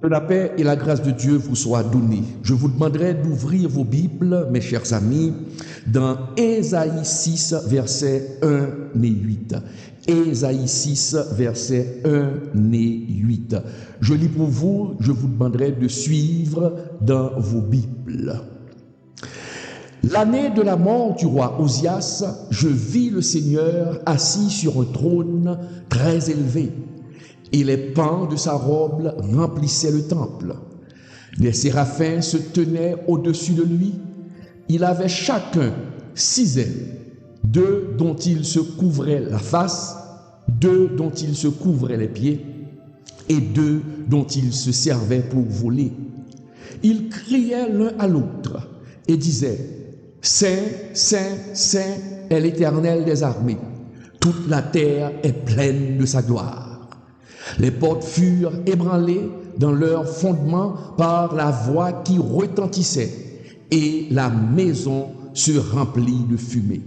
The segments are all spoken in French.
Que la paix et la grâce de Dieu vous soient données. Je vous demanderai d'ouvrir vos Bibles, mes chers amis, dans Ésaïe 6, versets 1 et 8. Ésaïe 6, versets 1 et 8. Je lis pour vous, je vous demanderai de suivre dans vos Bibles. L'année de la mort du roi Osias, je vis le Seigneur assis sur un trône très élevé, et les pans de sa robe remplissaient le temple. Les séraphins se tenaient au-dessus de lui. Il avait chacun 6 ailes, 2 dont il se couvrait la face, 2 dont il se couvrait les pieds, et 2 dont il se servait pour voler. Ils criaient l'un à l'autre et disaient: Saint, Saint, Saint est l'Éternel des armées. Toute la terre est pleine de sa gloire. Les portes furent ébranlées dans leur fondement par la voix qui retentissait, et la maison se remplit de fumée.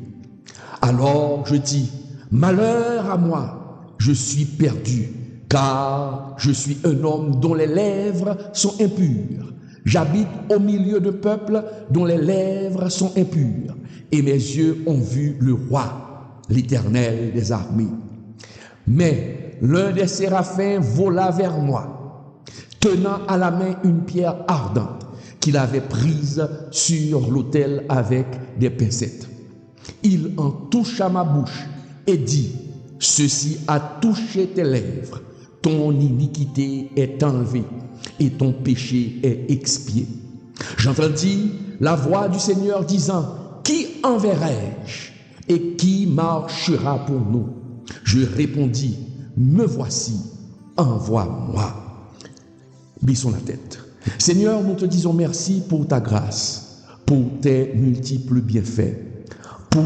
Alors je dis: malheur à moi, je suis perdu, car je suis un homme dont les lèvres sont impures. J'habite au milieu de peuples dont les lèvres sont impures, et mes yeux ont vu le roi, l'Éternel des armées. Mais l'un des séraphins vola vers moi, tenant à la main une pierre ardente qu'il avait prise sur l'autel avec des pincettes. Il en toucha ma bouche et dit: ceci a touché tes lèvres, ton iniquité est enlevée et ton péché est expié. J'entendis la voix du Seigneur disant: qui enverrai-je et qui marchera pour nous? Je répondis: me voici, envoie-moi. Baissons la tête. Seigneur, nous te disons merci pour ta grâce, pour tes multiples bienfaits, pour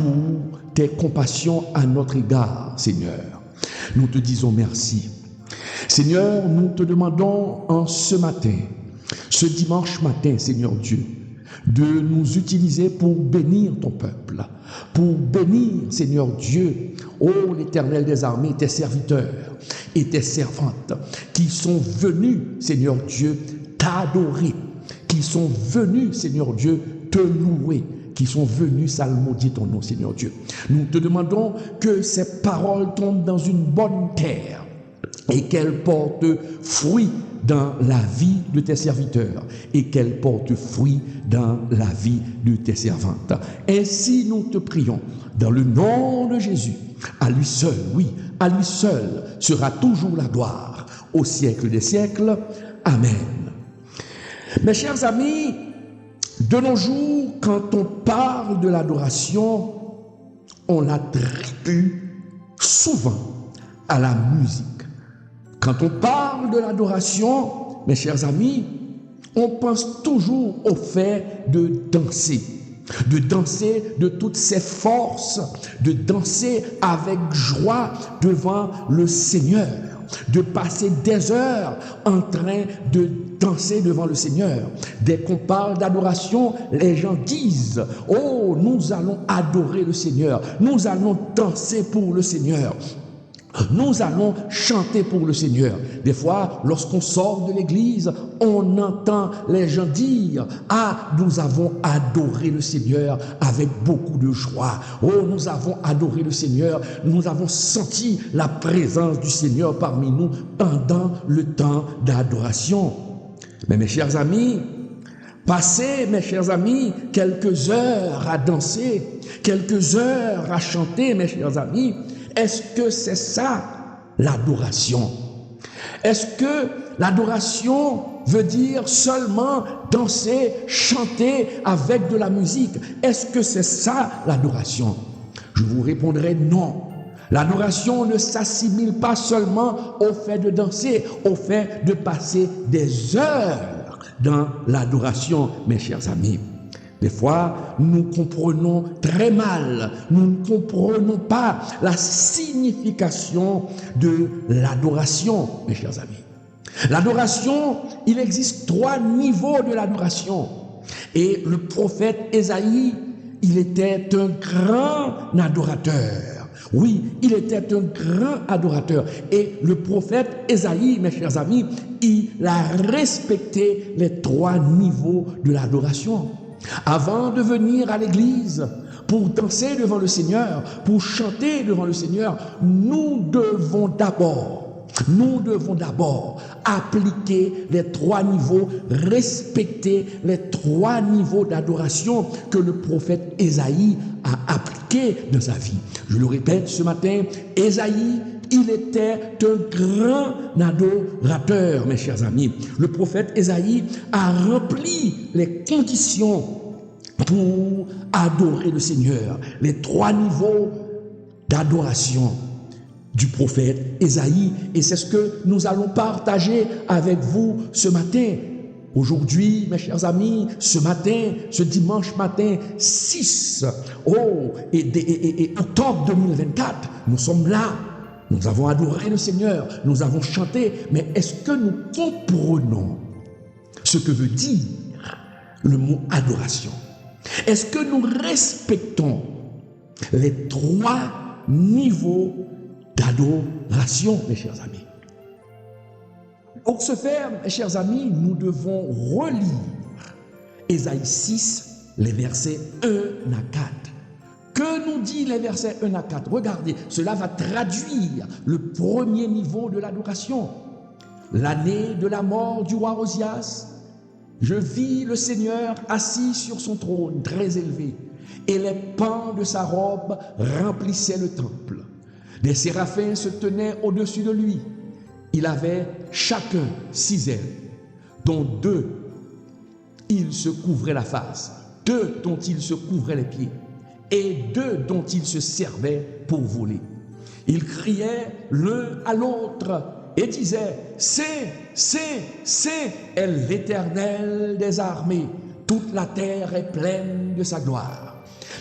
tes compassions à notre égard, Seigneur. Nous te disons merci. Seigneur, nous te demandons en ce matin, ce dimanche matin, Seigneur Dieu, de nous utiliser pour bénir ton peuple, pour bénir, Seigneur Dieu, ô l'Éternel des armées, tes serviteurs et tes servantes qui sont venus, Seigneur Dieu, t'adorer, qui sont venus, Seigneur Dieu, te louer, qui sont venus psalmodier ton nom, Seigneur Dieu. Nous te demandons que ces paroles tombent dans une bonne terre et qu'elles portent fruit dans la vie de tes serviteurs et qu'elles portent fruit dans la vie de tes servantes. Ainsi nous te prions dans le nom de Jésus. À lui seul, oui, à lui seul sera toujours la gloire au siècle des siècles. Amen. Mes chers amis, de nos jours, quand on parle de l'adoration, on l'attribue souvent à la musique. Quand on parle de l'adoration, mes chers amis, on pense toujours au fait de danser de toutes ses forces, de danser avec joie devant le Seigneur, de passer des heures en train de danser devant le Seigneur. Dès qu'on parle d'adoration, les gens disent: oh, nous allons adorer le Seigneur, nous allons danser pour le Seigneur. Nous allons chanter pour le Seigneur. Des fois, lorsqu'on sort de l'église, on entend les gens dire: ah, nous avons adoré le Seigneur avec beaucoup de joie. Oh, nous avons adoré le Seigneur. Nous avons senti la présence du Seigneur parmi nous pendant le temps d'adoration. Mais mes chers amis, passer, mes chers amis, quelques heures à danser, quelques heures à chanter, mes chers amis, est-ce que c'est ça l'adoration? Est-ce que l'adoration veut dire seulement danser, chanter avec de la musique? Est-ce que c'est ça l'adoration? Je vous répondrai non. L'adoration ne s'assimile pas seulement au fait de danser, au fait de passer des heures dans l'adoration, mes chers amis. Des fois, nous comprenons très mal, nous ne comprenons pas la signification de l'adoration, mes chers amis. L'adoration, il existe 3 niveaux de l'adoration. Et le prophète Ésaïe, il était un grand adorateur. Oui, il était un grand adorateur. Et le prophète Ésaïe, mes chers amis, il a respecté les 3 niveaux de l'adoration. Avant de venir à l'église, pour danser devant le Seigneur, pour chanter devant le Seigneur, nous devons d'abord appliquer les 3 niveaux, respecter les 3 niveaux d'adoration que le prophète Ésaïe a appliqués dans sa vie. Je le répète ce matin, Ésaïe, il était un grand adorateur, mes chers amis. Le prophète Ésaïe a rempli les conditions pour adorer le Seigneur. Les 3 niveaux d'adoration du prophète Ésaïe. Et c'est ce que nous allons partager avec vous ce matin. Aujourd'hui, mes chers amis, ce matin, ce dimanche matin 6 octobre 2024, nous sommes là. Nous avons adoré le Seigneur, nous avons chanté, mais est-ce que nous comprenons ce que veut dire le mot adoration? Est-ce que nous respectons les 3 niveaux d'adoration, mes chers amis? Pour ce faire, mes chers amis, nous devons relire Ésaïe 6, les versets 1 à 4. Que nous dit les versets 1 à 4? Regardez, cela va traduire le premier niveau de l'adoration. L'année de la mort du roi Osias, je vis le Seigneur assis sur son trône très élevé, et les pans de sa robe remplissaient le temple. Des séraphins se tenaient au-dessus de lui. Il avait chacun 6 ailes, dont 2 il se couvrait la face, 2 dont il se couvrait les pieds, et 2 dont il se servait pour voler. Ils criaient l'un à l'autre et disaient: c'est est l'Éternel des armées, toute la terre est pleine de sa gloire.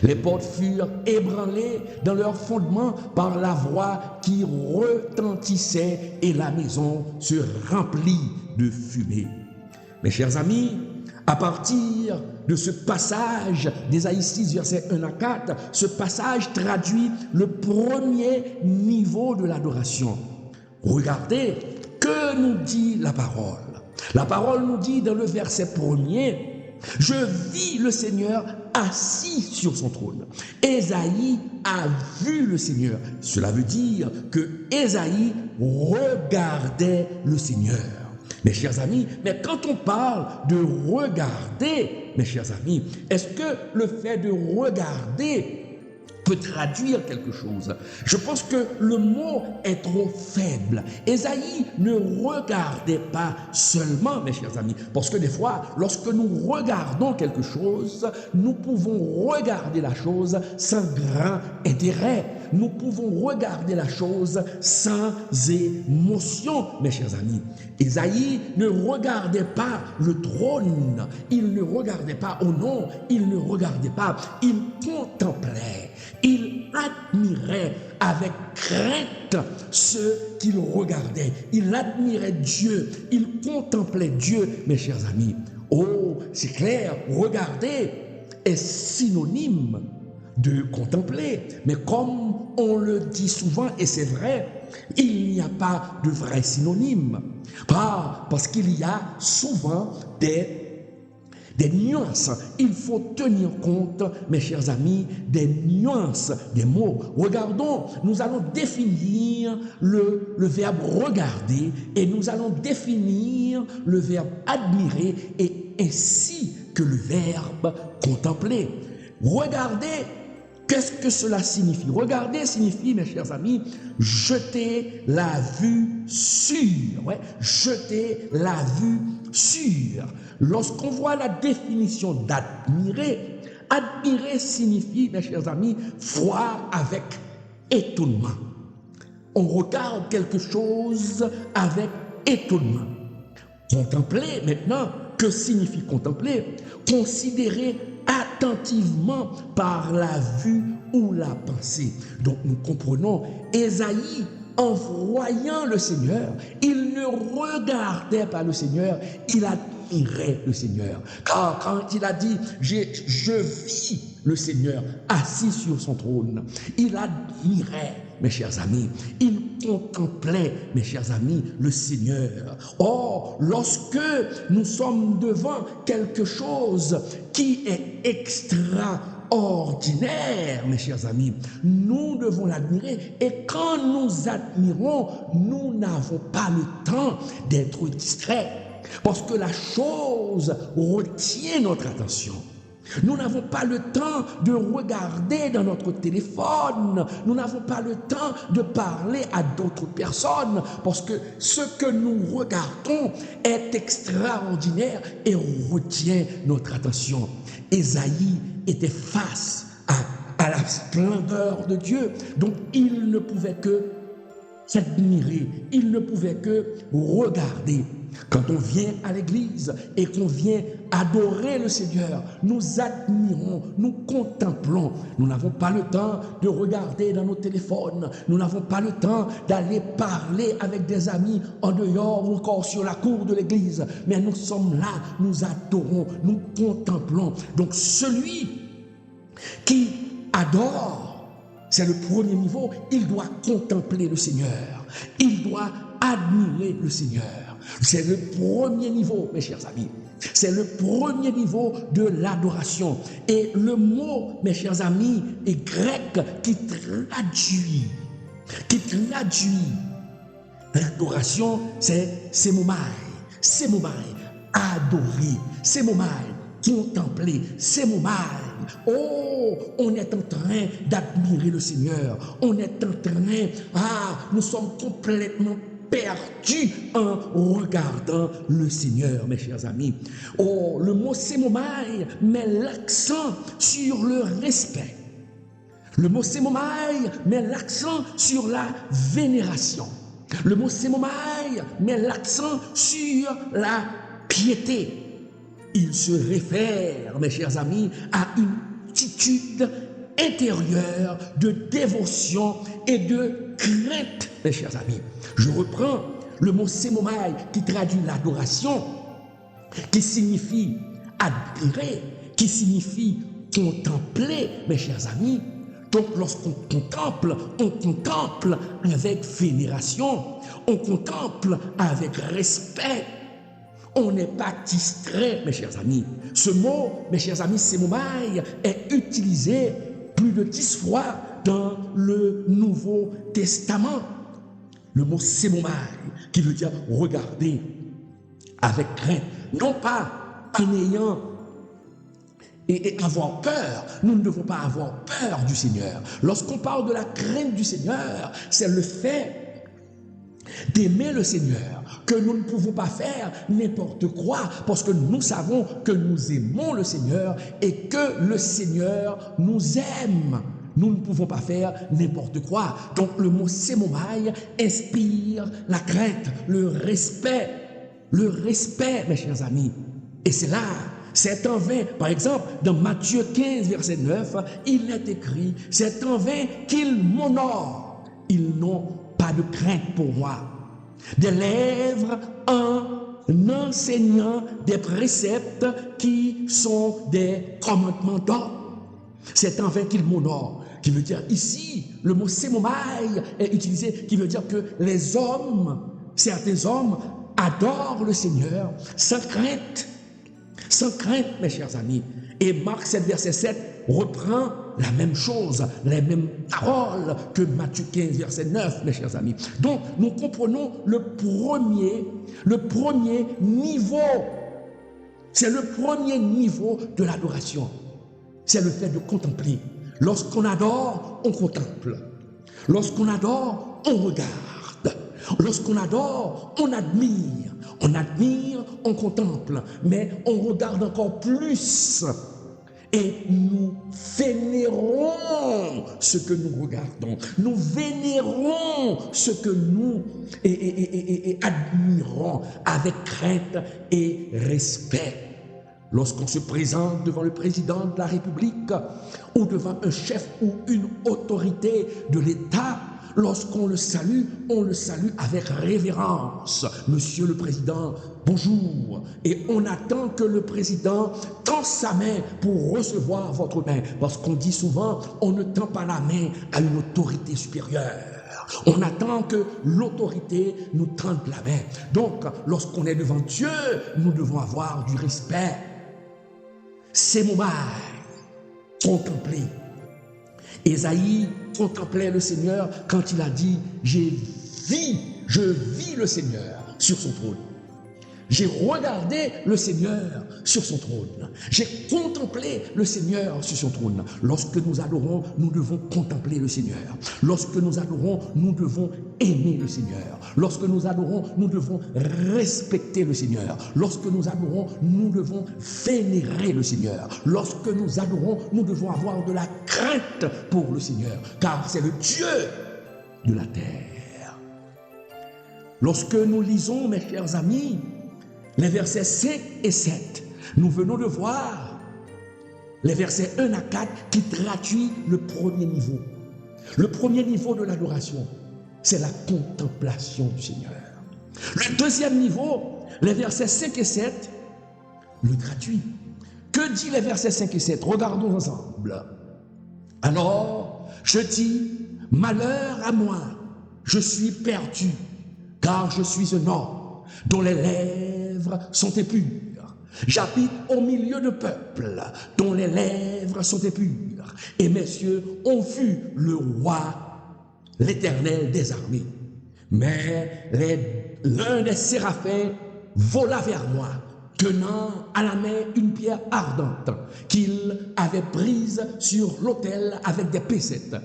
Les portes furent ébranlées dans leur fondement par la voix qui retentissait et la maison se remplit de fumée. Mes chers amis, à partir de ce passage d'Ésaïe 6, versets 1 à 4, ce passage traduit le premier niveau de l'adoration. Regardez, que nous dit la parole? La parole nous dit dans le verset 1er: je vis le Seigneur assis sur son trône. Ésaïe a vu le Seigneur. Cela veut dire que Ésaïe regardait le Seigneur. Mes chers amis, mais quand on parle de regarder, mes chers amis, est-ce que le fait de regarder peut traduire quelque chose? Je pense que le mot est trop faible. Ésaïe ne regardait pas seulement, mes chers amis, parce que des fois, lorsque nous regardons quelque chose, nous pouvons regarder la chose sans grand intérêt. Nous pouvons regarder la chose sans émotion, mes chers amis. Ésaïe ne regardait pas le trône, il ne regardait pas au nom, il ne regardait pas, il contemplait. Il admirait avec crainte ce qu'il regardait. Il admirait Dieu. Il contemplait Dieu, mes chers amis. Oh, c'est clair, regarder est synonyme de contempler. Mais comme on le dit souvent, et c'est vrai, il n'y a pas de vrai synonyme. Parce qu'il y a souvent des nuances. Il faut tenir compte, mes chers amis, des nuances des mots. Regardons, nous allons définir le verbe regarder et nous allons définir le verbe admirer et ainsi que le verbe contempler. Regarder, qu'est-ce que cela signifie? Regarder signifie, mes chers amis, jeter la vue sur. Ouais, jeter la vue sur. Lorsqu'on voit la définition d'admirer, admirer signifie, mes chers amis, voir avec étonnement. On regarde quelque chose avec étonnement. Contempler, maintenant, que signifie contempler? Considérer attentivement par la vue ou la pensée. Donc nous comprenons, Ésaïe, en voyant le Seigneur, il ne regardait pas le Seigneur, il admirait le Seigneur. Car quand il a dit, je vis le Seigneur assis sur son trône. Il admirait, mes chers amis, il contemplait, mes chers amis, le Seigneur. Or, lorsque nous sommes devant quelque chose qui est extraordinaire, mes chers amis, nous devons l'admirer. Et quand nous admirons, nous n'avons pas le temps d'être discrets, parce que la chose retient notre attention. Nous n'avons pas le temps de regarder dans notre téléphone. Nous n'avons pas le temps de parler à d'autres personnes parce que ce que nous regardons est extraordinaire et retient notre attention. Ésaïe était face à la splendeur de Dieu. Donc il ne pouvait que s'admirer, il ne pouvait que regarder. Quand on vient à l'église et qu'on vient adorer le Seigneur, nous admirons, nous contemplons. Nous n'avons pas le temps de regarder dans nos téléphones. Nous n'avons pas le temps d'aller parler avec des amis en dehors ou encore sur la cour de l'église. Mais nous sommes là, nous adorons, nous contemplons. Donc celui qui adore, c'est le premier niveau, il doit contempler le Seigneur. Il doit admirer le Seigneur. C'est le premier niveau, mes chers amis. C'est le premier niveau de l'adoration. Et le mot, mes chers amis, est grec qui traduit l'adoration, c'est semomai, adorer, semomai, contempler, semomai. Oh, on est en train d'admirer le Seigneur. On est en train, nous sommes complètement perdus en regardant le Seigneur, mes chers amis. Oh, le mot semomai met l'accent sur le respect. Le mot semomai met l'accent sur la vénération. Le mot semomai met l'accent sur la piété. Il se réfère, mes chers amis, à une attitude intérieure de dévotion et de crainte, mes chers amis. Je reprends le mot semomai qui traduit l'adoration, qui signifie admirer, qui signifie contempler, mes chers amis. Donc lorsqu'on contemple avec vénération, on contemple avec respect. On n'est pas distrait, mes chers amis. Ce mot, mes chers amis, semomai, est utilisé plus de 10 fois dans le Nouveau Testament. Le mot semomai, qui veut dire regarder avec crainte, non pas en ayant et avoir peur. Nous ne devons pas avoir peur du Seigneur. Lorsqu'on parle de la crainte du Seigneur, c'est le fait d'aimer le Seigneur, que nous ne pouvons pas faire n'importe quoi, parce que nous savons que nous aimons le Seigneur et que le Seigneur nous aime. Nous ne pouvons pas faire n'importe quoi. Donc le mot semomai inspire la crainte, le respect, mes chers amis. Et c'est là, c'est en vain, par exemple, dans Matthieu 15, verset 9, il est écrit, c'est en vain qu'ils m'honorent, ils n'ont pas de crainte pour moi. Des lèvres en enseignant des préceptes qui sont des commandements d'ordre. C'est en vain qu'ils m'honorent. Qui veut dire ici, le mot semomai est utilisé, qui veut dire que les hommes, certains hommes, adorent le Seigneur sans crainte, mes chers amis. Et Marc 7, verset 7 reprend la même chose, les mêmes paroles que Matthieu 15, verset 9, mes chers amis. Donc, nous comprenons le premier niveau. C'est le premier niveau de l'adoration. C'est le fait de contempler. Lorsqu'on adore, on contemple. Lorsqu'on adore, on regarde. Lorsqu'on adore, on admire. On admire, on contemple. Mais on regarde encore plus. Et nous vénérons ce que nous regardons. Nous vénérons ce que nous admirons avec crainte et respect. Lorsqu'on se présente devant le président de la République ou devant un chef ou une autorité de l'État, lorsqu'on le salue, on le salue avec révérence. Monsieur le Président, bonjour. Et on attend que le Président tend sa main pour recevoir votre main. Parce qu'on dit souvent, on ne tend pas la main à une autorité supérieure. On attend que l'autorité nous tende la main. Donc, lorsqu'on est devant Dieu, nous devons avoir du respect. C'est mon mail. Contempler. Ésaïe contemplait le Seigneur quand il a dit « je vis le Seigneur sur son trône ». J'ai regardé le Seigneur sur son trône. J'ai contemplé le Seigneur sur son trône. Lorsque nous adorons, nous devons contempler le Seigneur. Lorsque nous adorons, nous devons aimer le Seigneur. Lorsque nous adorons, nous devons respecter le Seigneur. Lorsque nous adorons, nous devons vénérer le Seigneur. Lorsque nous adorons, nous devons avoir de la crainte pour le Seigneur, car c'est le Dieu de la terre. Lorsque nous lisons, mes chers amis, les versets 5 et 7, nous venons de voir les versets 1 à 4 qui traduisent le premier niveau. Le premier niveau de l'adoration, c'est la contemplation du Seigneur. Le deuxième niveau, les versets 5 et 7, le traduit. Que dit les versets 5 et 7? Regardons ensemble. Alors, je dis, malheur à moi, je suis perdu, car je suis un homme dont les lèvres sont impures. J'habite au milieu de peuples dont les lèvres sont impures. Et mes yeux ont vu le roi, l'Éternel des armées. Mais l'un des séraphins vola vers moi, tenant à la main une pierre ardente qu'il avait prise sur l'autel avec des pincettes.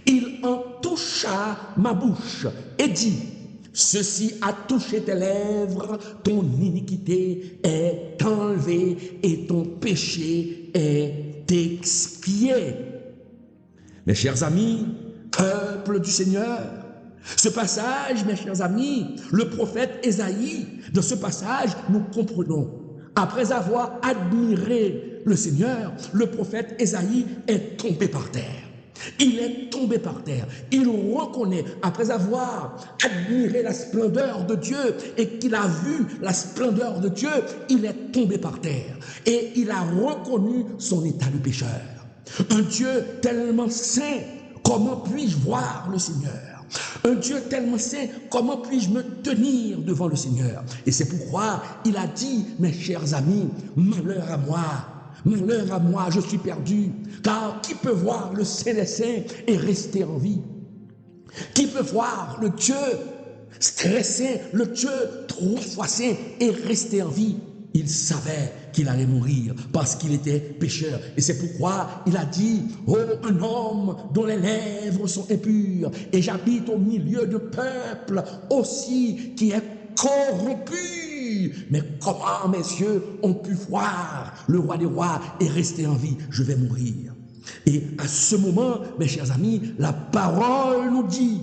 Il en toucha ma bouche et dit: ceci a touché tes lèvres, ton iniquité est enlevée et ton péché est expié. Mes chers amis, peuple du Seigneur, ce passage, mes chers amis, le prophète Ésaïe, de ce passage, nous comprenons. Après avoir admiré le Seigneur, le prophète Ésaïe est tombé par terre. Il est tombé par terre. Il reconnaît, après avoir admiré la splendeur de Dieu et qu'il a vu la splendeur de Dieu, il est tombé par terre. Et il a reconnu son état de pécheur. Un Dieu tellement saint, comment puis-je voir le Seigneur? Un Dieu tellement saint, comment puis-je me tenir devant le Seigneur? Et c'est pourquoi il a dit, mes chers amis, malheur à moi. Malheur à moi, je suis perdu, car qui peut voir le Saint des Saints et rester en vie? Qui peut voir le Dieu très saint, le Dieu 3 fois saint et rester en vie? Il savait qu'il allait mourir parce qu'il était pécheur. Et c'est pourquoi il a dit: oh, un homme dont les lèvres sont impures, et j'habite au milieu de peuple aussi qui est corrompu. Mais comment mes yeux ont pu voir le roi des rois et rester en vie? Je vais mourir. Et à ce moment, mes chers amis, la parole nous dit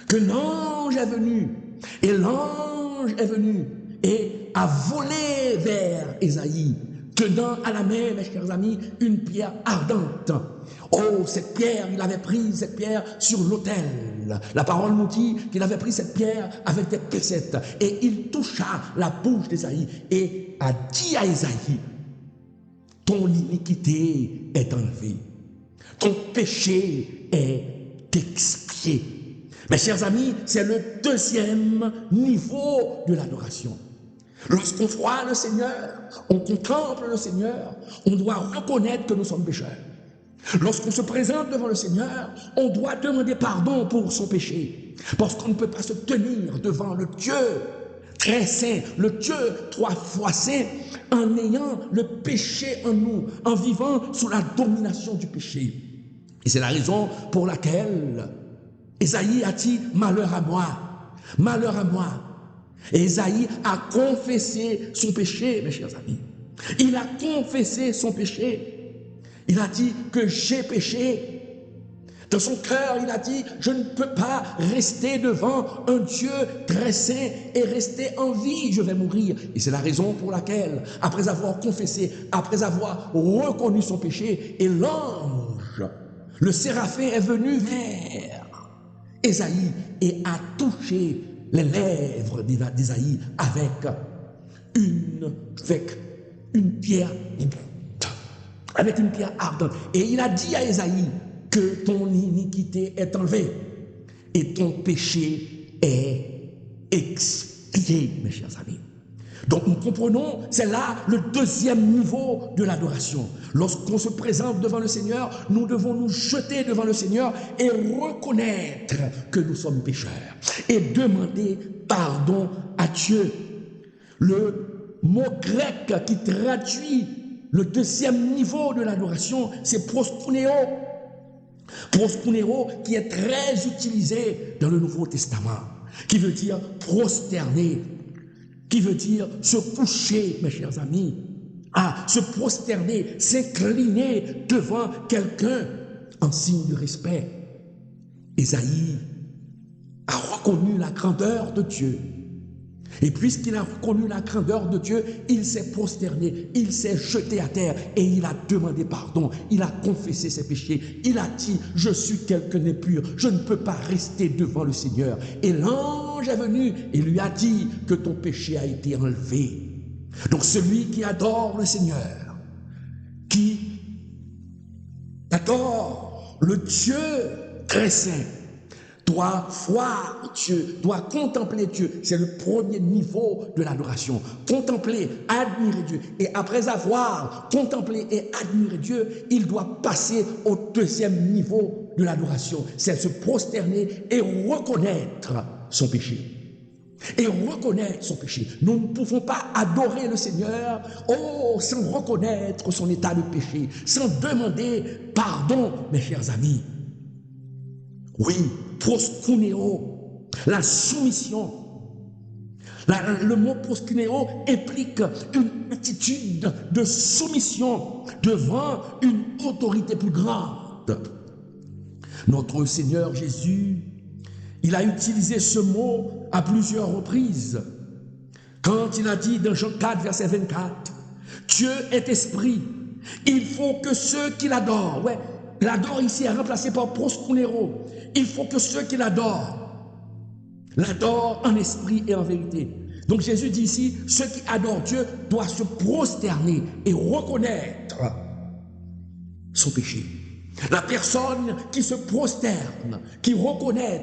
que l'ange est venu. Et l'ange est venu et a volé vers Ésaïe, tenant à la main, mes chers amis, une pierre ardente. Oh, cette pierre, il avait pris cette pierre sur l'autel. La parole nous dit qu'il avait pris cette pierre avec des pincettes et il toucha la bouche d'Ésaïe et a dit à Ésaïe: ton iniquité est enlevée, ton péché est expié. Mes chers amis, c'est le deuxième niveau de l'adoration. Lorsqu'on voit le Seigneur, on contemple le Seigneur, on doit reconnaître que nous sommes pécheurs. Lorsqu'on se présente devant le Seigneur, on doit demander pardon pour son péché. Parce qu'on ne peut pas se tenir devant le Dieu très saint, le Dieu 3 fois saint, en ayant le péché en nous, en vivant sous la domination du péché. Et c'est la raison pour laquelle Ésaïe a dit: malheur à moi, malheur à moi. Et Ésaïe a confessé son péché, mes chers amis. Il a confessé son péché. Il a dit que j'ai péché. Dans son cœur, il a dit: je ne peux pas rester devant un Dieu très saint et rester en vie, je vais mourir. Et c'est la raison pour laquelle, après avoir confessé, après avoir reconnu son péché, et l'ange, le séraphin est venu vers Ésaïe et a touché les lèvres d'Ésaïe avec une pierre ardente. Et il a dit à Ésaïe que ton iniquité est enlevée et ton péché est expié, mes chers amis. Donc nous comprenons, c'est là le deuxième niveau de l'adoration. Lorsqu'on se présente devant le Seigneur, nous devons nous jeter devant le Seigneur et reconnaître que nous sommes pécheurs et demander pardon à Dieu. Le mot grec qui traduit le deuxième niveau de l'adoration, c'est proskuneo. Proskuneo qui est très utilisé dans le Nouveau Testament, qui veut dire prosterner, qui veut dire se coucher, mes chers amis, se prosterner, s'incliner devant quelqu'un en signe de respect. Ésaïe a reconnu la grandeur de Dieu. Et puisqu'il a reconnu la grandeur de Dieu, il s'est prosterné, il s'est jeté à terre et il a demandé pardon. Il a confessé ses péchés. Il a dit, je suis quelqu'un d'impur, je ne peux pas rester devant le Seigneur. Et l'ange est venu et lui a dit que ton péché a été enlevé. Donc celui qui adore le Seigneur, qui adore le Dieu très saint, doit voir Dieu, doit contempler Dieu. C'est le premier niveau de l'adoration. Contempler, admirer Dieu. Et après avoir contemplé et admiré Dieu, il doit passer au deuxième niveau de l'adoration. C'est se prosterner et reconnaître son péché. Et reconnaître son péché. Nous ne pouvons pas adorer le Seigneur sans reconnaître son état de péché, sans demander pardon, mes chers amis. Oui, proskuneo, la soumission. Le mot proskuneo implique une attitude de soumission devant une autorité plus grande. Notre Seigneur Jésus, il a utilisé ce mot à plusieurs reprises. Quand il a dit dans Jean 4, verset 24, Dieu est esprit, il faut que ceux qui l'adorent, l'adore ici est remplacé par proskuneo. Il faut que ceux qui l'adorent en esprit et en vérité. Donc Jésus dit ici, ceux qui adorent Dieu doivent se prosterner et reconnaître son péché. La personne qui se prosterne, qui reconnaît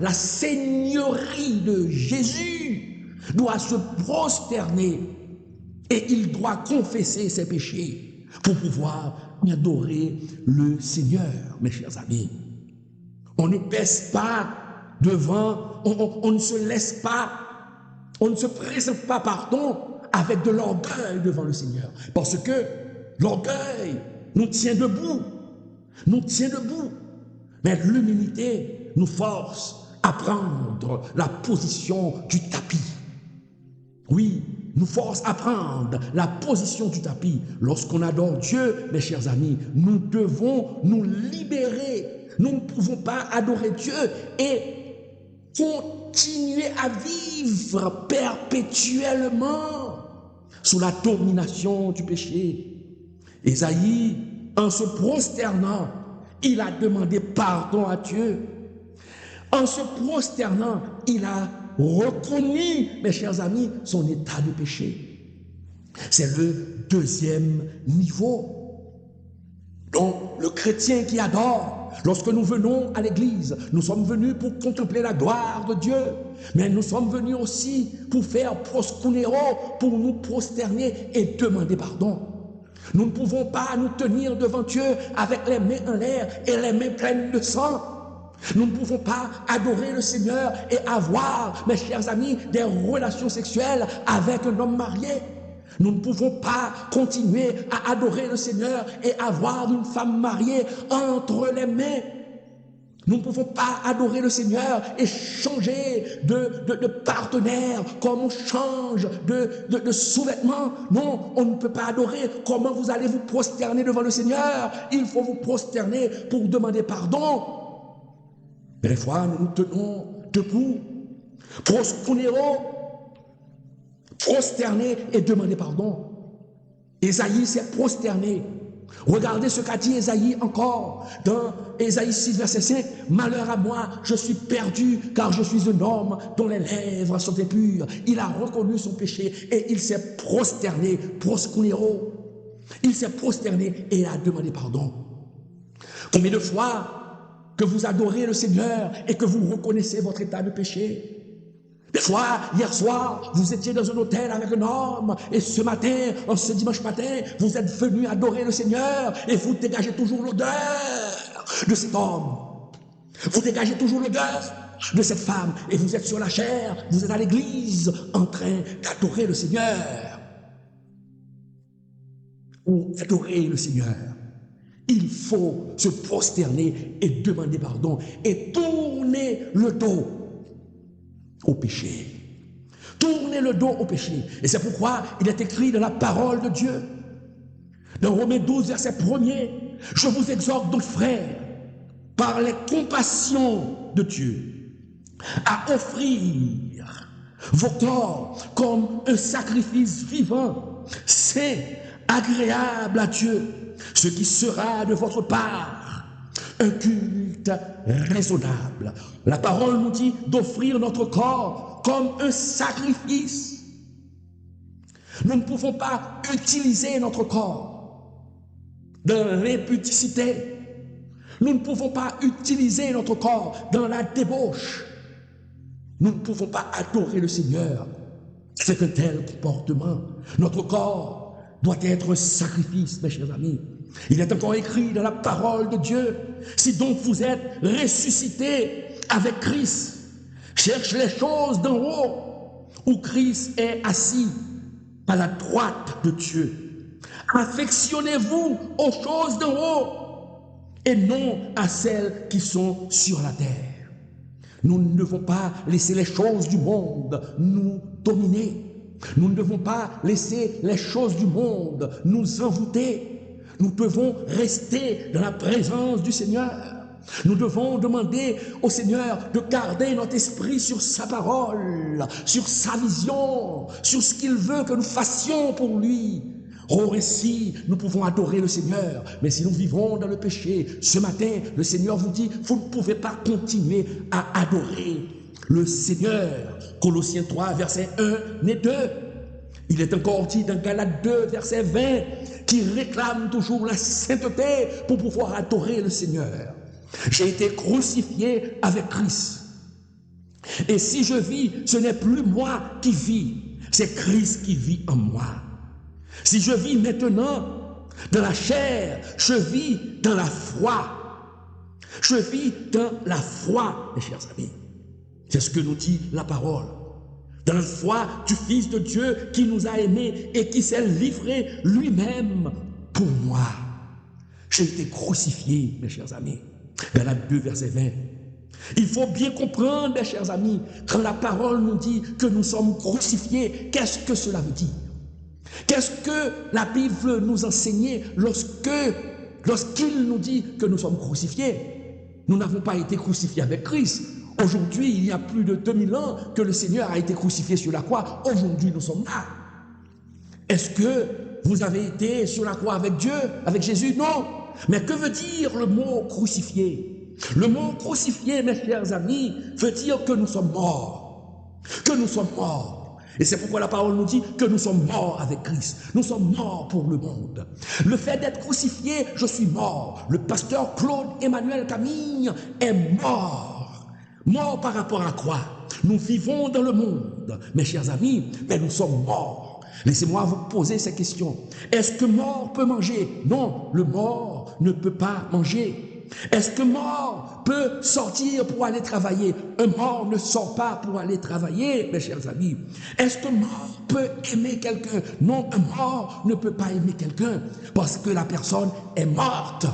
la seigneurie de Jésus, doit se prosterner et il doit confesser ses péchés pour pouvoir adorer le Seigneur, mes chers amis. On ne baisse pas devant, on ne se laisse pas, on ne se présente pas, avec de l'orgueil devant le Seigneur. Parce que l'orgueil nous tient debout, mais l'humilité nous force à prendre la position du tapis. Oui, nous force à prendre la position du tapis. Lorsqu'on adore Dieu, mes chers amis, nous devons nous libérer. Nous ne pouvons pas adorer Dieu et continuer à vivre perpétuellement sous la domination du péché. Ésaïe, en se prosternant, il a demandé pardon à Dieu. En se prosternant, il a reconnu, mes chers amis, son état de péché. C'est le deuxième niveau. Donc, le chrétien qui adore, lorsque nous venons à l'église, nous sommes venus pour contempler la gloire de Dieu, mais nous sommes venus aussi pour faire proskuneo, pour nous prosterner et demander pardon. Nous ne pouvons pas nous tenir devant Dieu avec les mains en l'air et les mains pleines de sang. Nous ne pouvons pas adorer le Seigneur et avoir, mes chers amis, des relations sexuelles avec un homme marié. Nous ne pouvons pas continuer à adorer le Seigneur et avoir une femme mariée entre les mains. Nous ne pouvons pas adorer le Seigneur et changer de partenaire comme on change de sous-vêtements. Non, on ne peut pas adorer. Comment vous allez vous prosterner devant le Seigneur? Il faut vous prosterner pour demander pardon. Mais des fois, nous nous tenons debout, proskuneo, prosterner et demander pardon. Ésaïe s'est prosterné Regardez ce qu'a dit Ésaïe encore dans Ésaïe 6, verset 5. Malheur à moi, je suis perdu, car je suis un homme dont les lèvres sont impures. Il a reconnu son péché et il s'est prosterné, proskuneo. Il s'est prosterné et il a demandé pardon. Combien de fois que vous adorez le Seigneur et que vous reconnaissez votre état de péché? Des fois, hier soir, vous étiez dans un hôtel avec un homme et ce matin, ce dimanche matin, vous êtes venu adorer le Seigneur et vous dégagez toujours l'odeur de cet homme. Vous dégagez toujours l'odeur de cette femme et vous êtes sur la chair, vous êtes à l'église en train d'adorer le Seigneur. Ou adorer le Seigneur. Il faut se prosterner et demander pardon et tourner le dos au péché. Tournez le dos au péché. Et c'est pourquoi il est écrit dans la parole de Dieu, dans Romains 12, verset 1er, je vous exhorte donc, frères, par les compassions de Dieu, à offrir vos corps comme un sacrifice vivant, saint, agréable à Dieu, ce qui sera de votre part un culte raisonnable. La parole nous dit d'offrir notre corps comme un sacrifice. Nous ne pouvons pas utiliser notre corps dans l'impudicité. Nous ne pouvons pas utiliser notre corps dans la débauche. Nous ne pouvons pas adorer le Seigneur avec un tel comportement. Notre corps doit être un sacrifice, mes chers amis. Il est encore écrit dans la parole de Dieu, si donc vous êtes ressuscités avec Christ, cherche les choses d'en haut, où Christ est assis à la droite de Dieu. Affectionnez-vous aux choses d'en haut et non à celles qui sont sur la terre. Nous ne devons pas laisser les choses du monde nous dominer. Nous ne devons pas laisser les choses du monde nous envoûter. Nous devons rester dans la présence du Seigneur. Nous devons demander au Seigneur de garder notre esprit sur sa parole, sur sa vision, sur ce qu'il veut que nous fassions pour lui. Oh, ainsi, nous pouvons adorer le Seigneur. Mais si nous vivons dans le péché, ce matin, le Seigneur vous dit, vous ne pouvez pas continuer à adorer le Seigneur. Colossiens 3, verset 1 et 2. Il est encore dit dans Galates 2, verset 20, qui réclame toujours la sainteté pour pouvoir adorer le Seigneur. J'ai été crucifié avec Christ. Et si je vis, ce n'est plus moi qui vis, c'est Christ qui vit en moi. Si je vis maintenant dans la chair, je vis dans la foi. Je vis dans la foi, mes chers amis. C'est ce que nous dit la parole. Dans la foi du Fils de Dieu qui nous a aimés et qui s'est livré lui-même pour moi. J'ai été crucifié, mes chers amis. Galates 2, verset 20. Il faut bien comprendre, mes chers amis, quand la parole nous dit que nous sommes crucifiés, qu'est-ce que cela veut dire? Qu'est-ce que la Bible veut nous enseigner lorsqu'il nous dit que nous sommes crucifiés? Nous n'avons pas été crucifiés avec Christ. Aujourd'hui, il y a plus de 2000 ans que le Seigneur a été crucifié sur la croix. Aujourd'hui, nous sommes là. Est-ce que vous avez été sur la croix avec Dieu, avec Jésus? Non. Mais que veut dire le mot crucifié? Le mot crucifié, mes chers amis, veut dire que nous sommes morts. Que nous sommes morts. Et c'est pourquoi la parole nous dit que nous sommes morts avec Christ. Nous sommes morts pour le monde. Le fait d'être crucifié, je suis mort. Le pasteur Claude Emmanuel Camille est mort. Mort par rapport à quoi? Nous vivons dans le monde, mes chers amis, mais nous sommes morts. Laissez-moi vous poser ces questions. Est-ce que mort peut manger? Non, le mort ne peut pas manger. Est-ce que mort peut sortir pour aller travailler? Un mort ne sort pas pour aller travailler, mes chers amis. Est-ce que mort peut aimer quelqu'un? Non, un mort ne peut pas aimer quelqu'un parce que la personne est morte.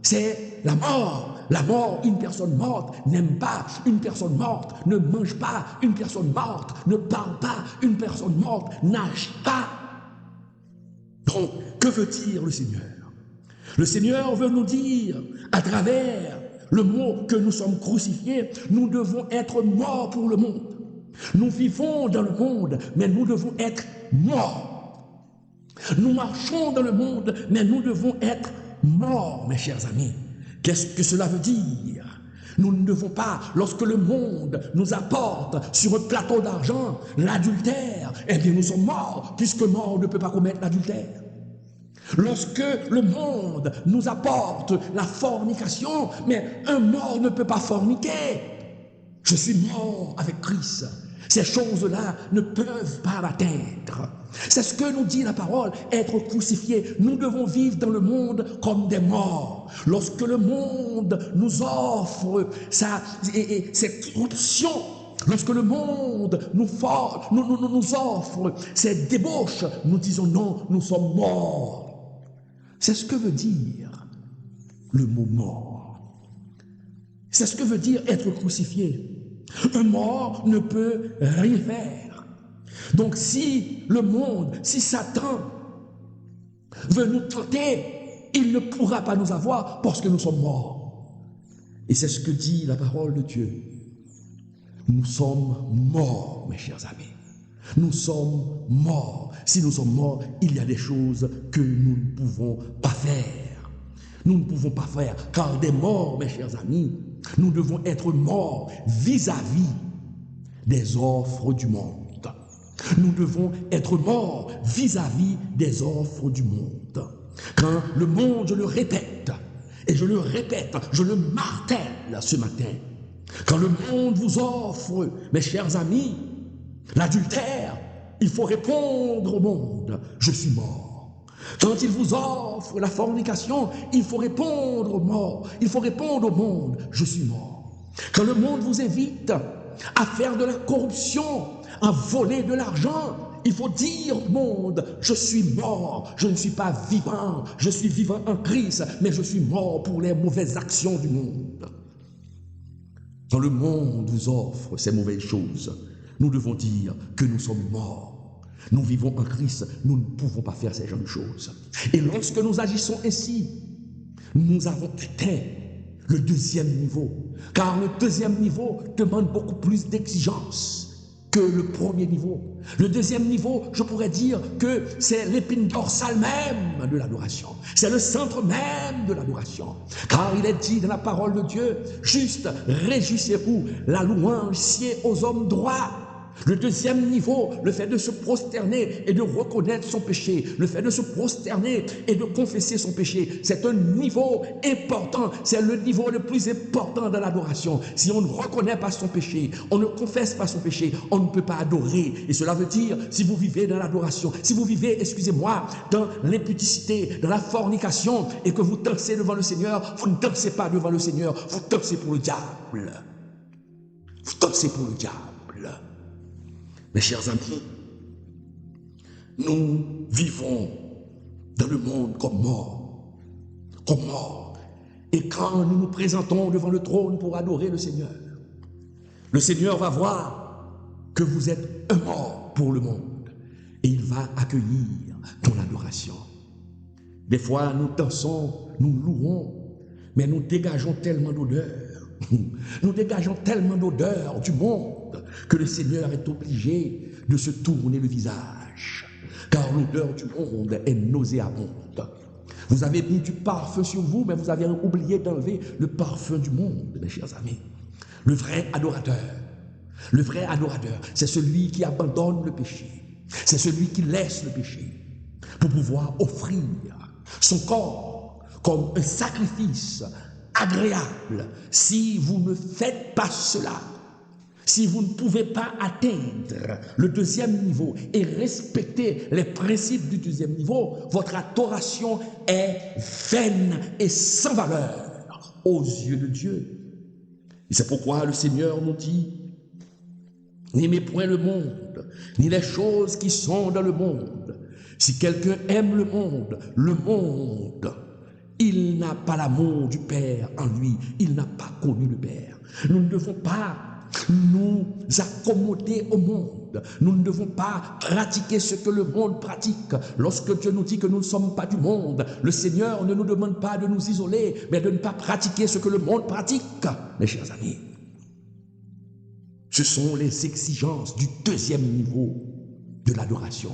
C'est la mort. La mort, une personne morte n'aime pas, une personne morte ne mange pas, une personne morte ne parle pas, une personne morte nage pas. Donc, que veut dire le Seigneur? Le Seigneur veut nous dire, à travers le mot que nous sommes crucifiés, nous devons être morts pour le monde. Nous vivons dans le monde, mais nous devons être morts. Nous marchons dans le monde, mais nous devons être morts, mes chers amis. Qu'est-ce que cela veut dire? Nous ne devons pas, lorsque le monde nous apporte sur un plateau d'argent l'adultère, eh bien nous sommes morts, puisque mort ne peut pas commettre l'adultère. Lorsque le monde nous apporte la fornication, mais un mort ne peut pas forniquer. Je suis mort avec Christ. Ces choses-là ne peuvent pas m'atteindre. C'est ce que nous dit la parole, être crucifié. Nous devons vivre dans le monde comme des morts. Lorsque le monde nous offre cette corruption, lorsque le monde nous offre cette débauche, nous disons non, nous sommes morts. C'est ce que veut dire le mot mort. C'est ce que veut dire être crucifié. Un mort ne peut rien faire. Donc si le monde, si Satan veut nous tenter, il ne pourra pas nous avoir parce que nous sommes morts. Et c'est ce que dit la parole de Dieu. Nous sommes morts, mes chers amis. Nous sommes morts. Si nous sommes morts, il y a des choses que nous ne pouvons pas faire. Nous ne pouvons pas faire, car des morts, mes chers amis, nous devons être morts vis-à-vis des offres du monde. Nous devons être morts vis-à-vis des offres du monde. Quand le monde, je le répète, et je le répète, je le martèle ce matin, quand le monde vous offre, mes chers amis, l'adultère, il faut répondre au monde, je suis mort. Quand il vous offre la fornication, il faut répondre aux morts, il faut répondre au monde, je suis mort. Quand le monde vous invite à faire de la corruption, à voler de l'argent, il faut dire au monde, je suis mort, je ne suis pas vivant, je suis vivant en Christ, mais je suis mort pour les mauvaises actions du monde. Quand le monde vous offre ces mauvaises choses, nous devons dire que nous sommes morts. Nous vivons en Christ, nous ne pouvons pas faire ces genres de choses. Et lorsque nous agissons ainsi, nous avons atteint le deuxième niveau. Car le deuxième niveau demande beaucoup plus d'exigence que le premier niveau. Le deuxième niveau, je pourrais dire que c'est l'épine dorsale même de l'adoration. C'est le centre même de l'adoration. Car il est dit dans la parole de Dieu, juste réjouissez-vous, la louange sied aux hommes droits. Le deuxième niveau, le fait de se prosterner et de reconnaître son péché, le fait de se prosterner et de confesser son péché, c'est un niveau important, c'est le niveau le plus important de l'adoration. Si on ne reconnaît pas son péché, on ne confesse pas son péché, on ne peut pas adorer. Et cela veut dire, si vous vivez dans l'adoration, si vous vivez, excusez-moi, dans l'impudicité, dans la fornication, et que vous dansez devant le Seigneur, vous ne dansez pas devant le Seigneur, vous dansez pour le diable. Vous dansez pour le diable. Mes chers amis, nous vivons dans le monde comme morts, comme morts. Et quand nous nous présentons devant le trône pour adorer le Seigneur va voir que vous êtes un mort pour le monde et il va accueillir ton adoration. Des fois, nous dansons, nous louons, mais nous dégageons tellement d'odeur. Nous dégageons tellement d'odeur du monde que le Seigneur est obligé de se tourner le visage. Car l'odeur du monde est nauséabonde. Vous avez mis du parfum sur vous, mais vous avez oublié d'enlever le parfum du monde, mes chers amis. Le vrai adorateur, c'est celui qui abandonne le péché. C'est celui qui laisse le péché pour pouvoir offrir son corps comme un sacrifice agréable. Si vous ne faites pas cela, si vous ne pouvez pas atteindre le deuxième niveau et respecter les principes du deuxième niveau, votre adoration est vaine et sans valeur aux yeux de Dieu. Et c'est pourquoi le Seigneur nous dit, n'aimez point le monde, ni les choses qui sont dans le monde. Si quelqu'un aime le monde, il n'a pas l'amour du Père en lui. Il n'a pas connu le Père. Nous ne devons pas nous accommoder au monde. Nous ne devons pas pratiquer ce que le monde pratique. Lorsque Dieu nous dit que nous ne sommes pas du monde, le Seigneur ne nous demande pas de nous isoler, mais de ne pas pratiquer ce que le monde pratique. Mes chers amis, ce sont les exigences du deuxième niveau de l'adoration.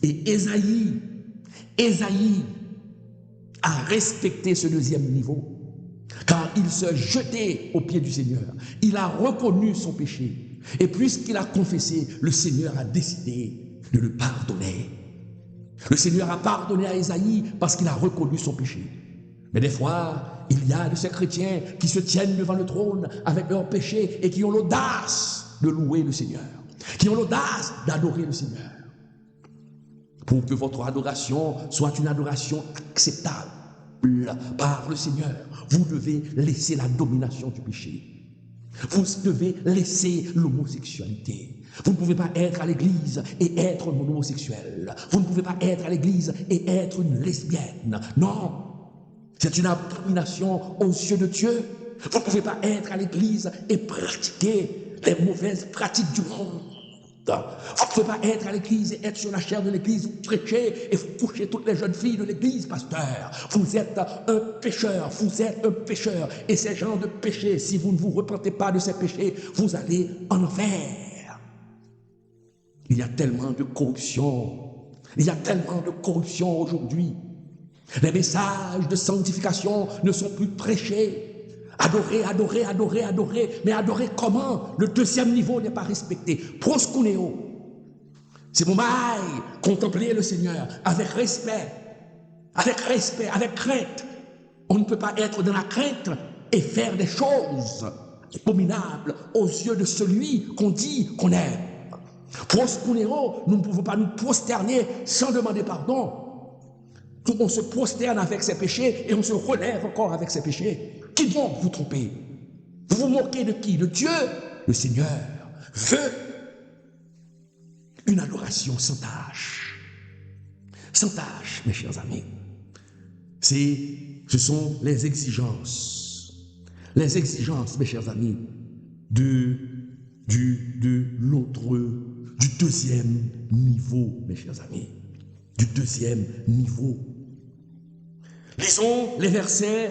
Et Ésaïe Ésaïe a respecté ce deuxième niveau, car il se jetait aux pieds du Seigneur. Il a reconnu son péché. Et puisqu'il a confessé, le Seigneur a décidé de le pardonner. Le Seigneur a pardonné à Ésaïe parce qu'il a reconnu son péché. Mais des fois, il y a de ces chrétiens qui se tiennent devant le trône avec leurs péchés et qui ont l'audace de louer le Seigneur, qui ont l'audace d'adorer le Seigneur. Pour que votre adoration soit une adoration acceptable par le Seigneur, vous devez laisser la domination du péché. Vous devez laisser l'homosexualité. Vous ne pouvez pas être à l'église et être un homosexuel. Vous ne pouvez pas être à l'église et être une lesbienne. Non, c'est une abomination aux yeux de Dieu. Vous ne pouvez pas être à l'église et pratiquer les mauvaises pratiques du monde. Vous ne pouvez pas être à l'église et être sur la chaire de l'église, vous prêchez et vous couchez toutes les jeunes filles de l'église, pasteur. Vous êtes un pécheur, vous êtes un pécheur. Et ces genres de péchés, si vous ne vous repentez pas de ces péchés, vous allez en enfer. Il y a tellement de corruption. Il y a tellement de corruption aujourd'hui. Les messages de sanctification ne sont plus prêchés. Adorer, adorer, adorer, adorer. Mais adorer comment? Le deuxième niveau n'est pas respecté. Proskuneo. C'est mon maille. Contempler le Seigneur avec respect. Avec respect, avec crainte. On ne peut pas être dans la crainte et faire des choses abominables aux yeux de celui qu'on dit qu'on aime. Proskuneo, nous ne pouvons pas nous prosterner sans demander pardon. On se prosterne avec ses péchés et on se relève encore avec ses péchés. Qui donc vous trompez? Vous vous moquez de qui? De Dieu? Le Seigneur veut une adoration sans tâche. Sans tâche, mes chers amis. Ce sont les exigences. Les exigences, mes chers amis, du deuxième niveau, mes chers amis. Du deuxième niveau. Lisons les versets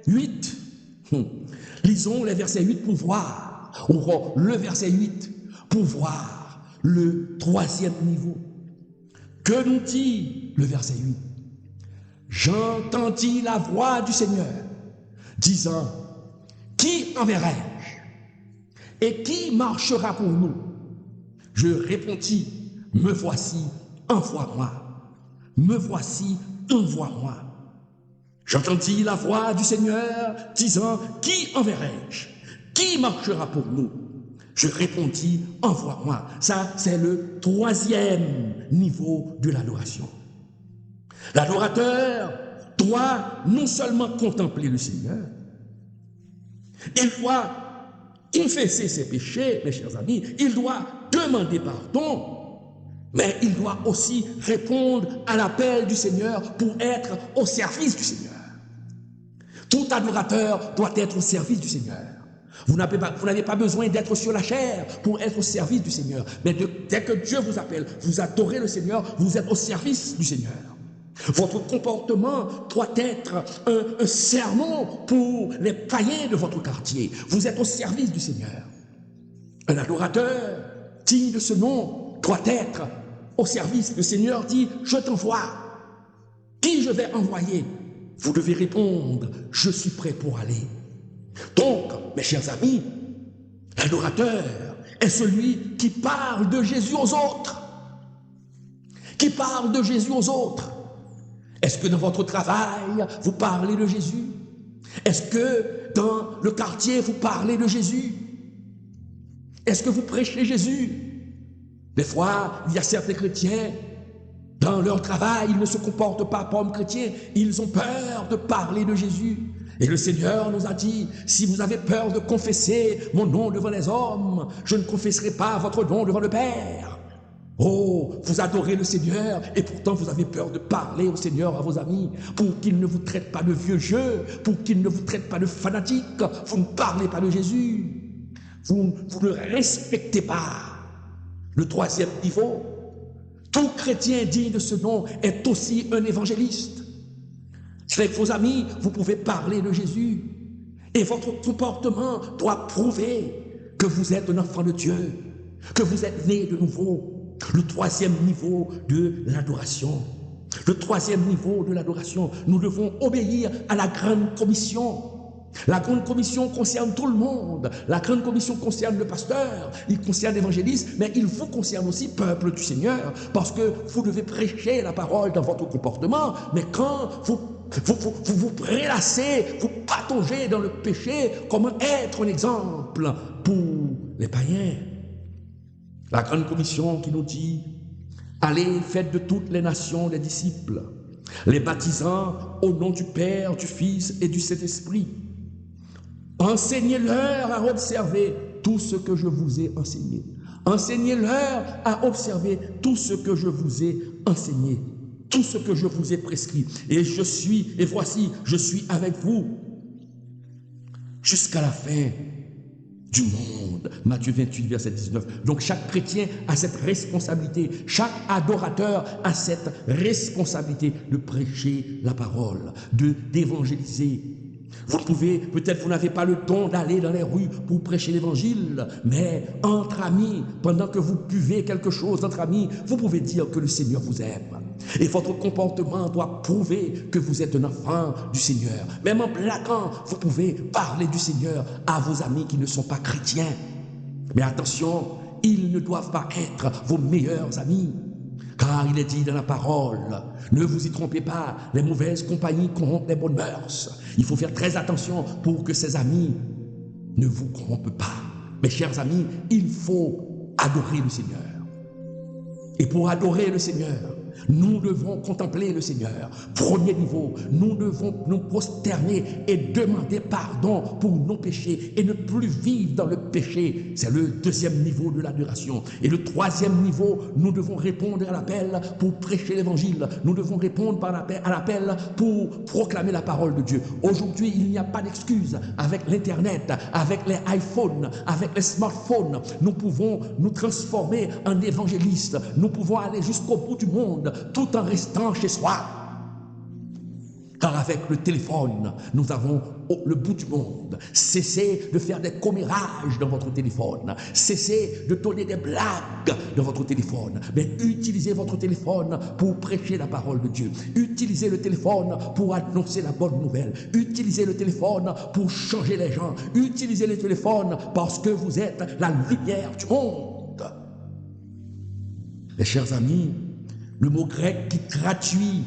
8. Lisons les versets 8 pour voir. On prend le verset 8 pour voir le troisième niveau. Que nous dit le verset 8? J'entendis la voix du Seigneur disant, qui enverrai-je? Et qui marchera pour nous? Je répondis, me voici, envoie-moi. Me voici, envoie-moi. J'entendis la voix du Seigneur disant, qui enverrai-je? Qui marchera pour nous? Je répondis, envoie-moi. Ça, c'est le troisième niveau de l'adoration. L'adorateur doit non seulement contempler le Seigneur, il doit confesser ses péchés, mes chers amis, il doit demander pardon, mais il doit aussi répondre à l'appel du Seigneur pour être au service du Seigneur. Tout adorateur doit être au service du Seigneur. Vous n'avez pas besoin d'être sur la chair pour être au service du Seigneur. Mais dès que Dieu vous appelle, vous adorez le Seigneur, vous êtes au service du Seigneur. Votre comportement doit être un sermon pour les païens de votre quartier. Vous êtes au service du Seigneur. Un adorateur digne de ce nom doit être au service. Le Seigneur dit, je t'envoie. Qui je vais envoyer? Vous devez répondre, je suis prêt pour aller. Donc, mes chers amis, l'adorateur est celui qui parle de Jésus aux autres. Qui parle de Jésus aux autres. Est-ce que dans votre travail, vous parlez de Jésus? Est-ce que dans le quartier, vous parlez de Jésus? Est-ce que vous prêchez Jésus? Des fois, il y a certains chrétiens, dans leur travail, ils ne se comportent pas comme chrétiens, ils ont peur de parler de Jésus. Et le Seigneur nous a dit, si vous avez peur de confesser mon nom devant les hommes, je ne confesserai pas votre nom devant le Père. Oh, vous adorez le Seigneur et pourtant vous avez peur de parler au Seigneur à vos amis pour qu'il ne vous traite pas de vieux jeux, pour qu'il ne vous traite pas de fanatiques. Vous ne parlez pas de Jésus. Vous ne respectez pas. Le troisième niveau, tout chrétien digne de ce nom est aussi un évangéliste. Avec vos amis, vous pouvez parler de Jésus et votre comportement doit prouver que vous êtes un enfant de Dieu, que vous êtes né de nouveau. Le troisième niveau de l'adoration. Le troisième niveau de l'adoration, nous devons obéir à la grande commission. La grande commission concerne tout le monde. La grande commission concerne le pasteur, il concerne l'évangéliste, mais il vous concerne aussi, peuple du Seigneur, parce que vous devez prêcher la parole dans votre comportement, mais quand vous prélassez, vous pataugez dans le péché, comment être un exemple pour les païens. La grande commission qui nous dit: allez, faites de toutes les nations des disciples, les baptisant au nom du Père, du Fils et du Saint-Esprit. Enseignez-leur à observer tout ce que je vous ai enseigné. Enseignez-leur à observer tout ce que je vous ai enseigné, tout ce que je vous ai prescrit. Et voici, je suis avec vous jusqu'à la fin du monde. Matthieu 28, verset 19. Donc chaque chrétien a cette responsabilité, chaque adorateur a cette responsabilité de prêcher la parole, d'évangéliser. Vous pouvez, peut-être vous n'avez pas le temps d'aller dans les rues pour prêcher l'évangile, mais entre amis, pendant que vous buvez quelque chose entre amis, vous pouvez dire que le Seigneur vous aime. Et votre comportement doit prouver que vous êtes un enfant du Seigneur. Même en blaguant, vous pouvez parler du Seigneur à vos amis qui ne sont pas chrétiens. Mais attention, ils ne doivent pas être vos meilleurs amis. Car il est dit dans la parole, ne vous y trompez pas, les mauvaises compagnies corrompent les bonnes mœurs. Il faut faire très attention pour que ces amis ne vous corrompent pas. Mes chers amis, il faut adorer le Seigneur. Et pour adorer le Seigneur, nous devons contempler le Seigneur. Premier niveau, nous devons nous prosterner et demander pardon pour nos péchés et ne plus vivre dans le péché. C'est le deuxième niveau de l'adoration. Et le troisième niveau, nous devons répondre à l'appel pour prêcher l'évangile. Nous devons répondre à l'appel pour proclamer la parole de Dieu. Aujourd'hui, il n'y a pas d'excuse. Avec l'Internet, avec les iPhones, avec les smartphones, nous pouvons nous transformer en évangélistes. Nous pouvons aller jusqu'au bout du monde tout en restant chez soi. Car avec le téléphone, nous avons le bout du monde. Cessez de faire des commérages dans votre téléphone. Cessez de donner des blagues dans votre téléphone. Mais utilisez votre téléphone pour prêcher la parole de Dieu. Utilisez le téléphone pour annoncer la bonne nouvelle. Utilisez le téléphone pour changer les gens. Utilisez le téléphone parce que vous êtes la lumière du monde. Mes chers amis, le mot grec qui traduit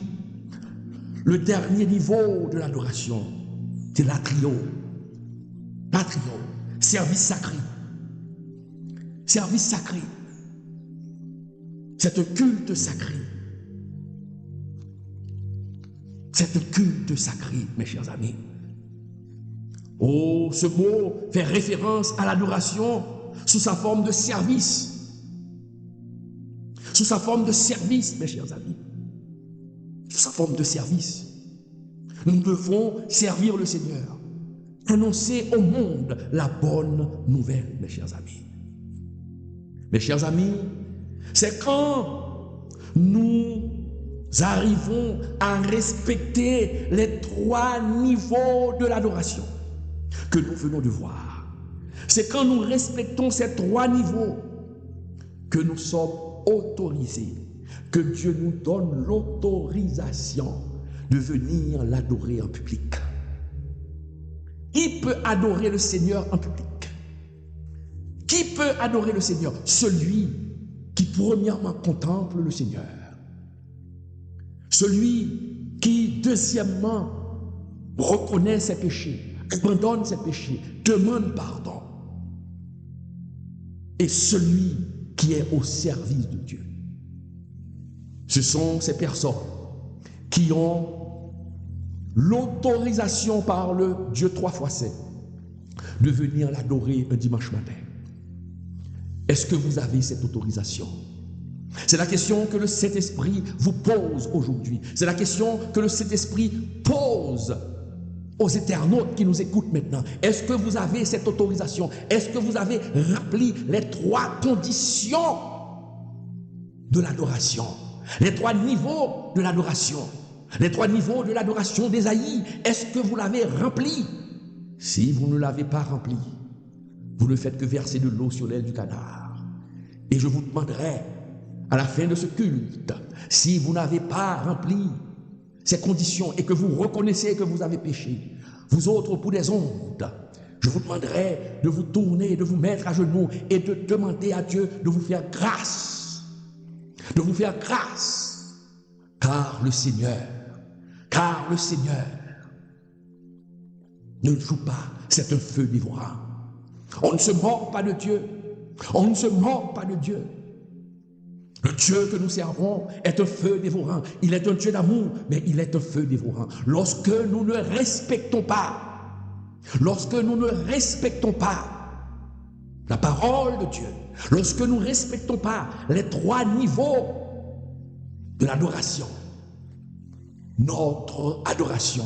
le dernier niveau de l'adoration, c'est latrio. Latrio, service sacré. Service sacré. C'est un culte sacré. C'est un culte sacré, mes chers amis. Oh, ce mot fait référence à l'adoration sous sa forme de service. Sous sa forme de service, mes chers amis. Sous sa forme de service. Nous devons servir le Seigneur. Annoncer au monde la bonne nouvelle, mes chers amis. Mes chers amis, c'est quand nous arrivons à respecter les trois niveaux de l'adoration que nous venons de voir. C'est quand nous respectons ces trois niveaux que nous sommes autorisés, que Dieu nous donne l'autorisation de venir l'adorer en public. Qui peut adorer le Seigneur en public? Qui peut adorer le Seigneur? Celui qui premièrement contemple le Seigneur. Celui qui deuxièmement reconnaît ses péchés, abandonne ses péchés, demande pardon. Et celui qui est au service de Dieu. Ce sont ces personnes qui ont l'autorisation par le Dieu 3 fois saint de venir l'adorer un dimanche matin. Est-ce que vous avez cette autorisation? C'est la question que le Saint-Esprit vous pose aujourd'hui. C'est la question que le Saint-Esprit pose aux internautes qui nous écoutent maintenant. Est-ce que vous avez cette autorisation? Est-ce que vous avez rempli les trois conditions de l'adoration? Les trois niveaux de l'adoration? Les trois niveaux de l'adoration d'Ésaïe, est-ce que vous l'avez rempli? Si vous ne l'avez pas rempli, vous ne faites que verser de l'eau sur l'aile du canard. Et je vous demanderai à la fin de ce culte, si vous n'avez pas rempli ces conditions et que vous reconnaissez que vous avez péché, vous autres au bout des ondes, je vous demanderai de vous tourner, de vous mettre à genoux et de demander à Dieu de vous faire grâce. De vous faire grâce. Car le Seigneur ne joue pas, c'est un feu dévorant. On ne se moque pas de Dieu. On ne se moque pas de Dieu. Le Dieu que nous servons est un feu dévorant. Il est un Dieu d'amour, mais il est un feu dévorant. Lorsque nous ne respectons pas la parole de Dieu, lorsque nous ne respectons pas les 3 niveaux de l'adoration, notre adoration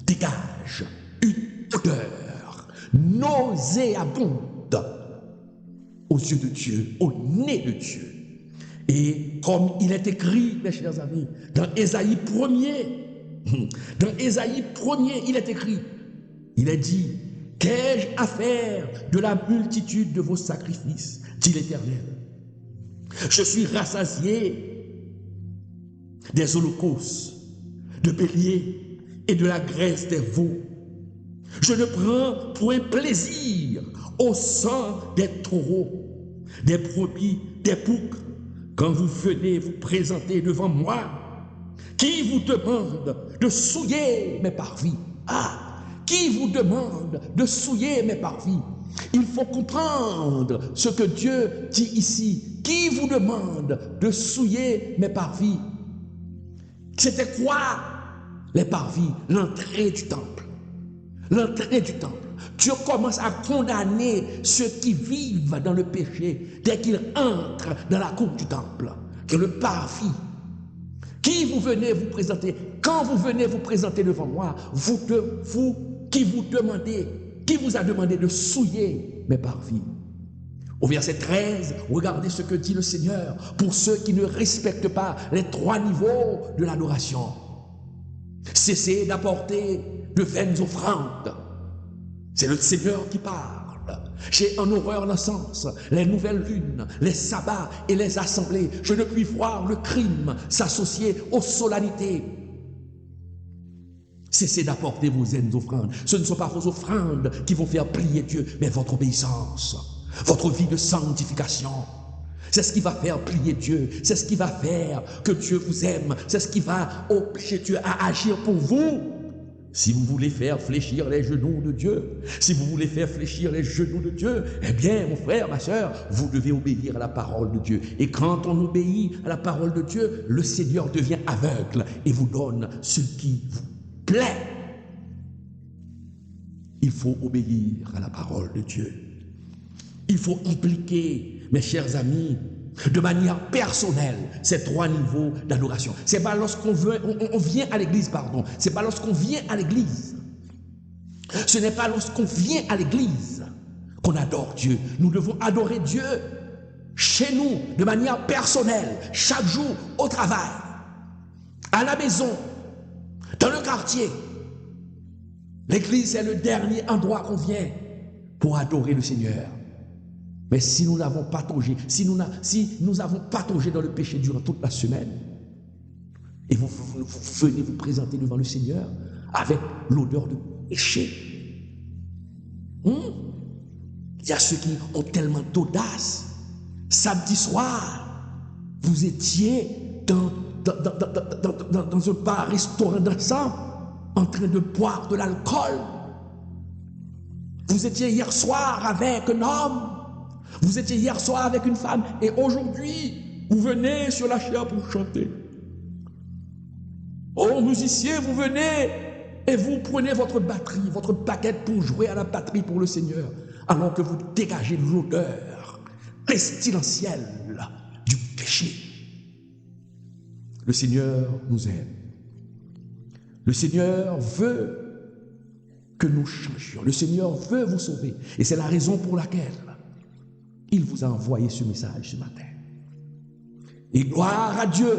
dégage une odeur nauséabonde aux yeux de Dieu, au nez de Dieu. Et comme il est écrit, mes chers amis, dans Ésaïe 1er, il est écrit, il est dit, qu'ai-je à faire de la multitude de vos sacrifices, dit l'Éternel. Je suis rassasié des holocaustes, de béliers et de la graisse des veaux. Je ne prends point plaisir au sang des taureaux, des brebis, des boucs, quand vous venez vous présenter devant moi. Qui vous demande de souiller mes parvis? Qui vous demande de souiller mes parvis? Il faut comprendre ce que Dieu dit ici. Qui vous demande de souiller mes parvis? C'était quoi les parvis? L'entrée du temple. L'entrée du temple. Dieu commence à condamner ceux qui vivent dans le péché dès qu'ils entrent dans la cour du temple. Que le parvis. Qui vous venez vous présenter? Quand vous venez vous présenter devant moi, qui vous a demandé de souiller mes parvis? Au verset 13, regardez ce que dit le Seigneur pour ceux qui ne respectent pas les 3 niveaux de l'adoration. Cessez d'apporter de vaines offrandes. C'est le Seigneur qui parle. J'ai en horreur l'encens, les nouvelles lunes, les sabbats et les assemblées. Je ne puis voir le crime s'associer aux solennités. Cessez d'apporter vos vaines offrandes. Ce ne sont pas vos offrandes qui vont faire plier Dieu, mais votre obéissance, votre vie de sanctification. C'est ce qui va faire plier Dieu. C'est ce qui va faire que Dieu vous aime. C'est ce qui va obliger Dieu à agir pour vous. Si vous voulez faire fléchir les genoux de Dieu, eh bien, mon frère, ma soeur, vous devez obéir à la parole de Dieu. Et quand on obéit à la parole de Dieu, le Seigneur devient aveugle et vous donne ce qui vous plaît. Il faut obéir à la parole de Dieu. Il faut impliquer, mes chers amis, de manière personnelle, ces 3 niveaux d'adoration. C'est pas lorsqu'on vient à l'église, pardon. C'est pas lorsqu'on vient à l'église. Ce n'est pas lorsqu'on vient à l'église qu'on adore Dieu. Nous devons adorer Dieu chez nous, de manière personnelle, chaque jour, au travail, à la maison, dans le quartier. L'église est le dernier endroit qu'on vient pour adorer le Seigneur. Mais si nous n'avons pas tongé, si nous avons pataugé dans le péché durant toute la semaine, et vous venez vous présenter devant le Seigneur avec l'odeur de péché. Il y a ceux qui ont tellement d'audace. Samedi soir, vous étiez dans un bar-restaurant dansant, en train de boire de l'alcool. Vous étiez hier soir avec un homme. Vous étiez hier soir avec une femme et aujourd'hui, vous venez sur la chaire pour chanter. Oh, musiciens, vous venez et vous prenez votre batterie, votre baguette pour jouer à la batterie pour le Seigneur, alors que vous dégagez l'odeur pestilentielle du péché. Le Seigneur nous aime. Le Seigneur veut que nous changions. Le Seigneur veut vous sauver. Et c'est la raison pour laquelle il vous a envoyé ce message ce matin. Et gloire à Dieu,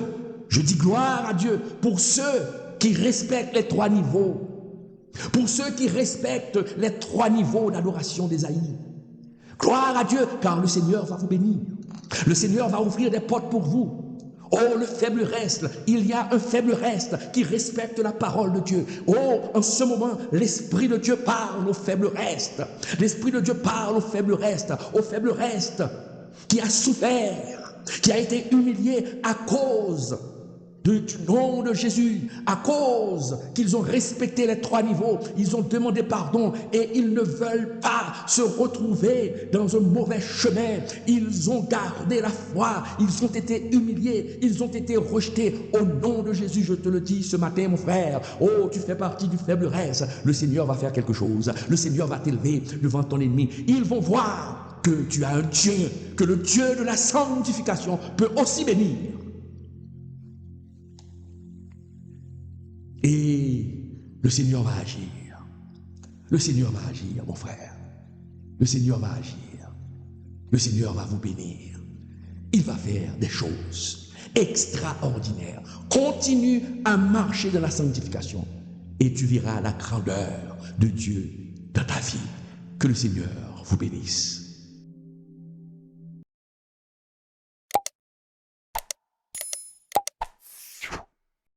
je dis gloire à Dieu pour ceux qui respectent les 3 niveaux, pour ceux qui respectent les 3 niveaux d'adoration d'Ésaïe. Gloire à Dieu, car le Seigneur va vous bénir. Le Seigneur va ouvrir des portes pour vous. Oh, le faible reste, il y a un faible reste qui respecte la parole de Dieu. Oh, en ce moment, l'Esprit de Dieu parle au faible reste. L'Esprit de Dieu parle au faible reste qui a souffert, qui a été humilié à cause du nom de Jésus, à cause qu'ils ont respecté les 3 niveaux, ils ont demandé pardon et ils ne veulent pas se retrouver dans un mauvais chemin. Ils ont gardé la foi, ils ont été humiliés, ils ont été rejetés. Au nom de Jésus, je te le dis ce matin, mon frère, oh, tu fais partie du faible reste. Le Seigneur va faire quelque chose, le Seigneur va t'élever devant ton ennemi. Ils vont voir que tu as un Dieu, que le Dieu de la sanctification peut aussi bénir. Et le Seigneur va agir. Le Seigneur va agir, mon frère. Le Seigneur va agir. Le Seigneur va vous bénir. Il va faire des choses extraordinaires. Continue à marcher dans la sanctification et tu verras la grandeur de Dieu dans ta vie. Que le Seigneur vous bénisse.